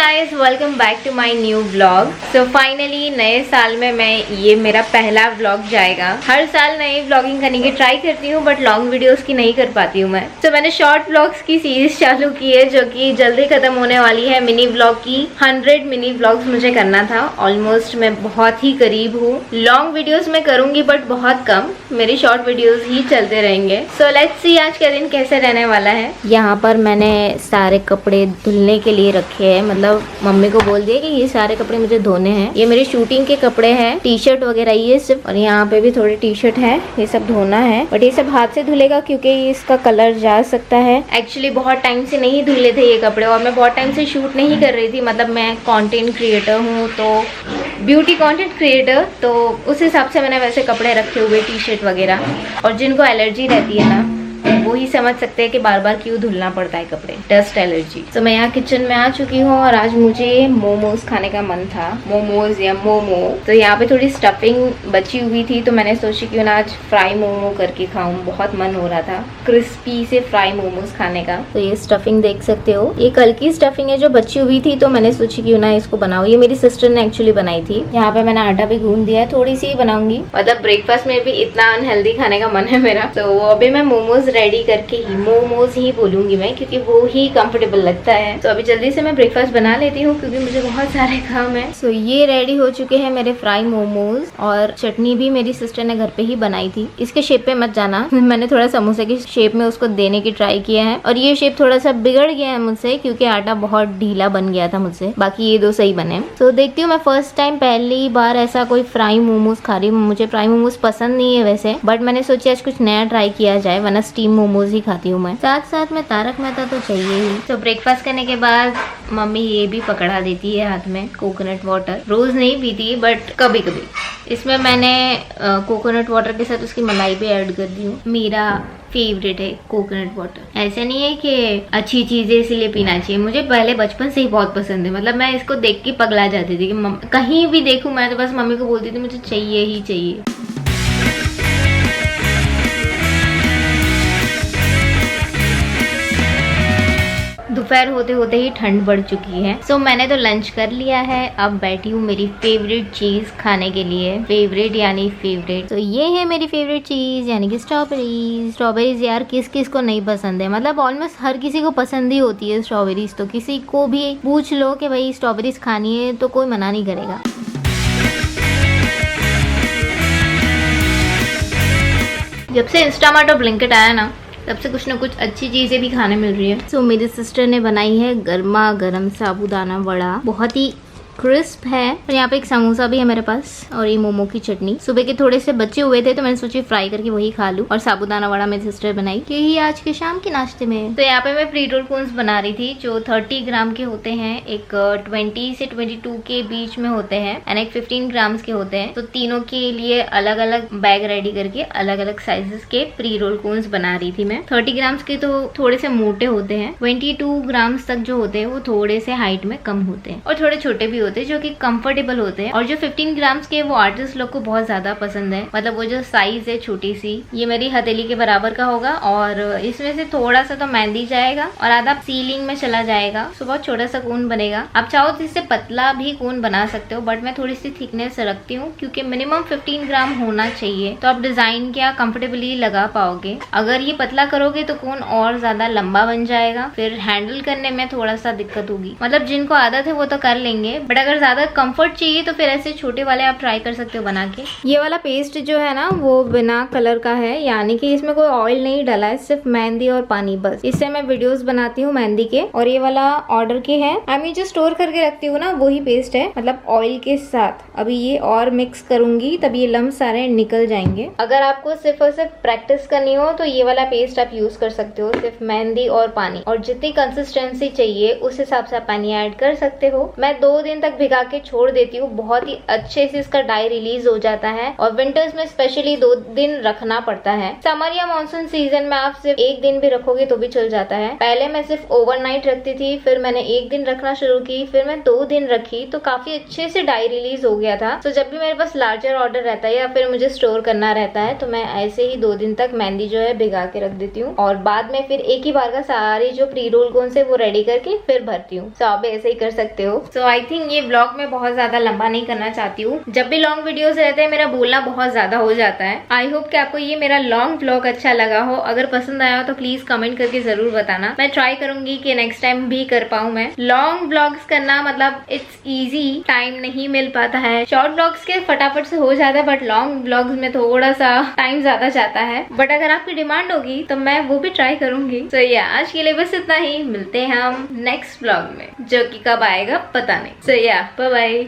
Guys, welcome back to my new vlog. So finally नए साल में ये मेरा पहला व्लॉग जाएगा। हर साल नई व्लॉगिंग करने की ट्राई करती हूँ बट लॉन्ग वीडियोस की नहीं कर पाती हूँ मैं। तो मैंने शॉर्ट व्लॉग्स की सीरीज चालू की है जो कि जल्दी खत्म होने वाली है। मिनी व्लॉग की 100 मिनी व्लॉग्स मुझे करना था। ऑलमोस्ट मैं बहुत ही करीब हूँ। लॉन्ग वीडियोस में करूंगी बट बहुत कम, मेरी शॉर्ट वीडियोस ही चलते रहेंगे। सो लेट्स सी आज का दिन कैसे रहने वाला है। यहाँ पर मैंने सारे कपड़े धुलने के लिए रखे हैं, मतलब मम्मी को बोल दिया कि ये सारे कपड़े मुझे धोने हैं। ये मेरे शूटिंग के कपड़े हैं, टी शर्ट वगैरह ये सिर्फ, और यहाँ पे भी थोड़े टी शर्ट है, ये सब धोना है। बट ये सब हाथ से धुलेगा क्योंकि इसका कलर जा सकता है। एक्चुअली बहुत टाइम से नहीं धुले थे ये कपड़े और मैं बहुत टाइम से शूट नहीं कर रही थी। मतलब मैं कंटेंट क्रिएटर हूँ, तो ब्यूटी कंटेंट क्रिएटर, तो उस हिसाब से मैंने वैसे कपड़े रखे हुए, टी शर्ट वगैरह। और जिनको एलर्जी रहती है ना, वो ही समझ सकते हैं कि बार बार क्यों धुलना पड़ता है कपड़े, डस्ट एलर्जी। तो मैं यहाँ किचन में आ चुकी हूँ और आज मुझे मोमोज खाने का मन था, मोमोज या मोमो। तो यहाँ पे थोड़ी स्टफिंग बची हुई थी तो मैंने सोची क्यों ना आज फ्राई मोमो करके खाऊं। बहुत मन हो रहा था क्रिस्पी से फ्राई मोमोज खाने का। तो ये स्टफिंग देख सकते हो, ये कल की स्टफिंग है जो बची हुई थी, तो मैंने सोची क्यों ना इसको बनाओ। ये मेरी सिस्टर ने एक्चुअली बनाई थी। यहाँ पे मैंने आटा भी गूंद दिया है, थोड़ी सी बनाऊंगी। मतलब ब्रेकफास्ट में भी इतना अनहेल्दी खाने का मन है मेरा। तो अभी मैं मोमोज रेडी करके ही मोमोज ही बोलूंगी मैं, क्योंकि वो ही कंफर्टेबल लगता है। तो अभी जल्दी से मैं ब्रेकफास्ट बना लेती हूँ क्योंकि मुझे बहुत सारे काम है। सो ये रेडी हो चुके हैं मेरे फ्राई मोमोज, और चटनी भी मेरी सिस्टर ने घर पे ही बनाई थी। इसके शेप पे मत जाना, मैंने थोड़ा समोसे की शेप में उसको देने की ट्राई किया है और ये शेप थोड़ा सा बिगड़ गया है मुझसे क्योंकि आटा बहुत ढीला बन गया था मुझसे। बाकी ये दो सही बने। तो देखती हूँ, मैं फर्स्ट टाइम पहली बार ऐसा कोई फ्राई मोमोज खा रही हूँ। मुझे फ्राई मोमोज पसंद नहीं है वैसे, बट मैंने सोचा आज कुछ नया ट्राई किया जाए, वरना स्टीम मोमोज ही खाती हूँ मैं। साथ साथ में तारक मेहता तो चाहिए ही। तो ब्रेकफास्ट करने के बाद मम्मी ये भी पकड़ा देती है हाथ में, कोकोनट वाटर। रोज नहीं पीती बट कभी कभी। इसमें मैंने कोकोनट वाटर के साथ उसकी मलाई भी ऐड कर दी हूँ। मेरा फेवरेट है कोकोनट वाटर। ऐसा नहीं है कि अच्छी चीजें इसीलिए पीना चाहिए, मुझे पहले बचपन से ही बहुत पसंद है। मतलब मैं इसको देख के पगला जाती थी कि कहीं भी देखूं मैं तो बस मम्मी को बोलती थी मुझे चाहिए ही चाहिए। दोपहर होते होते ही ठंड बढ़ चुकी है। सो मैंने तो लंच कर लिया है, अब बैठी हूँ मेरी फेवरेट चीज खाने के लिए। फेवरेट यानी फेवरेट, तो ये है मेरी फेवरेट चीज यानी कि स्ट्रॉबेरीज। स्ट्रॉबेरीज यार किस किस को नहीं पसंद है, मतलब ऑलमोस्ट हर किसी को पसंद ही होती है स्ट्रॉबेरीज। तो किसी को भी पूछ लो कि भाई स्ट्रॉबेरीज खानी है तो कोई मना नहीं करेगा। जब से इंस्टामार्ट और ब्लिंकिट आया ना, तब से कुछ ना कुछ अच्छी चीजें भी खाने मिल रही है। सो मेरी सिस्टर ने बनाई है गर्मा गर्म साबूदाना वड़ा, बहुत ही क्रिस्प है। और यहाँ पे एक समोसा भी है मेरे पास, और ये मोमो की चटनी। सुबह के थोड़े से बचे हुए थे तो मैंने सोची फ्राई करके वही खा लूं। और साबूदाना वड़ा मेरी सिस्टर बनाई, यही आज के शाम के नाश्ते में। तो यहाँ पे मैं प्री रोल कोन्स बना रही थी जो 30 ग्राम के होते हैं, एक 20 से 22 के बीच में होते हैं, एंड एक 15 ग्राम के होते हैं। तो तीनों के लिए अलग अलग बैग रेडी करके अलग अलग साइजेस के प्री रोल कोन्स बना रही थी मैं। 30 ग्राम के तो थोड़े से मोटे होते हैं, 22 ग्राम तक जो होते हैं वो थोड़े से हाइट में कम होते हैं, और थोड़े छोटे भी होते हैं जो कि कंफर्टेबल होते हैं। और जो 15 ग्राम के वो आर्टिस्ट लोग को बहुत ज्यादा पसंद है। मतलब वो जो साइज है छोटी सी, ये मेरी हथेली के बराबर का होगा, और इसमें से थोड़ा सा तो मेहंदी जाएगा और आधा सीलिंग में चला जाएगा। तो बहुत छोटा सा कोन बनेगा। आप चाहो तो इससे पतला भी कोन बना सकते हो, बट मैं थोड़ी सी थिकनेस रखती हूँ क्योंकि मिनिमम 15 ग्राम होना चाहिए, तो आप डिजाइन क्या कंफर्टेबली लगा पाओगे। अगर ये पतला करोगे तो कोन और ज्यादा लंबा बन जाएगा, फिर हैंडल करने में थोड़ा सा दिक्कत होगी। मतलब जिनको आदत है वो तो कर लेंगे, बट अगर ज्यादा कंफर्ट चाहिए तो फिर ऐसे छोटे वाले आप ट्राई कर सकते हो बना के। ये वाला पेस्ट जो है ना वो बिना कलर का है, यानी कि इसमें कोई ऑयल नहीं डाला है, सिर्फ मेहंदी और पानी बस। इससे मैं वीडियोस बनाती हूँ मेहंदी के, और ये वाला ऑर्डर के है। मैं जो स्टोर करके रखती हूँ ना वही पेस्ट है, मतलब ऑयल के साथ। अभी ये और मिक्स करूंगी तब ये लम्ब सारे निकल जाएंगे। अगर आपको सिर्फ और सिर्फ प्रैक्टिस करनी हो तो ये वाला पेस्ट आप यूज कर सकते हो, सिर्फ मेहंदी और पानी, और जितनी कंसिस्टेंसी चाहिए उस हिसाब से आप पानी ऐड कर सकते हो। मैं 2 दिन तक भिगा के छोड़ देती हूँ, बहुत ही अच्छे से इसका डाई रिलीज हो जाता है। और विंटर्स में स्पेशली 2 दिन रखना पड़ता है। समर या मानसून सीजन में आप सिर्फ 1 दिन भी रखोगे तो भी चल जाता है। पहले मैं सिर्फ ओवरनाइट रखती थी, फिर मैंने 1 दिन रखना शुरू की, फिर मैं 2 दिन रखी, तो काफी अच्छे से डाई रिलीज हो गया था। तो जब भी मेरे पास लार्जर ऑर्डर रहता है या फिर मुझे स्टोर करना रहता है तो मैं ऐसे ही 2 दिन तक मेहंदी जो है भिगा के रख देती हूँ और बाद में फिर एक ही बार का सारी जो प्री रोल कोन से वो रेडी करके फिर भरती हूँ। आप ऐसे ही कर सकते हो। सो आई थिंक ये ब्लॉग मैं बहुत ज्यादा लंबा नहीं करना चाहती हूँ। जब भी लॉन्ग वीडियोस रहते हैं मेरा बोलना बहुत ज्यादा हो जाता है। आई होप कि आपको ये मेरा लॉन्ग व्लॉग अच्छा लगा हो। अगर पसंद आया हो तो प्लीज कमेंट करके जरूर बताना। मैं ट्राई करूंगी कि नेक्स्ट टाइम भी कर पाऊँ। मैं लॉन्ग व्लॉग्स करना मतलब इट्स इजी, टाइम नहीं मिल पाता है। शॉर्ट व्लॉग्स के फटाफट से हो जाता है बट लॉन्ग व्लॉग्स में थोड़ा सा टाइम ज्यादा जाता है। बट अगर आपकी डिमांड होगी तो मैं वो भी ट्राई करूंगी। तो या आज के लिए बस इतना ही। मिलते हैं हम नेक्स्ट व्लॉग में, जो कि कब आएगा पता नहीं। सो या बाय बाय।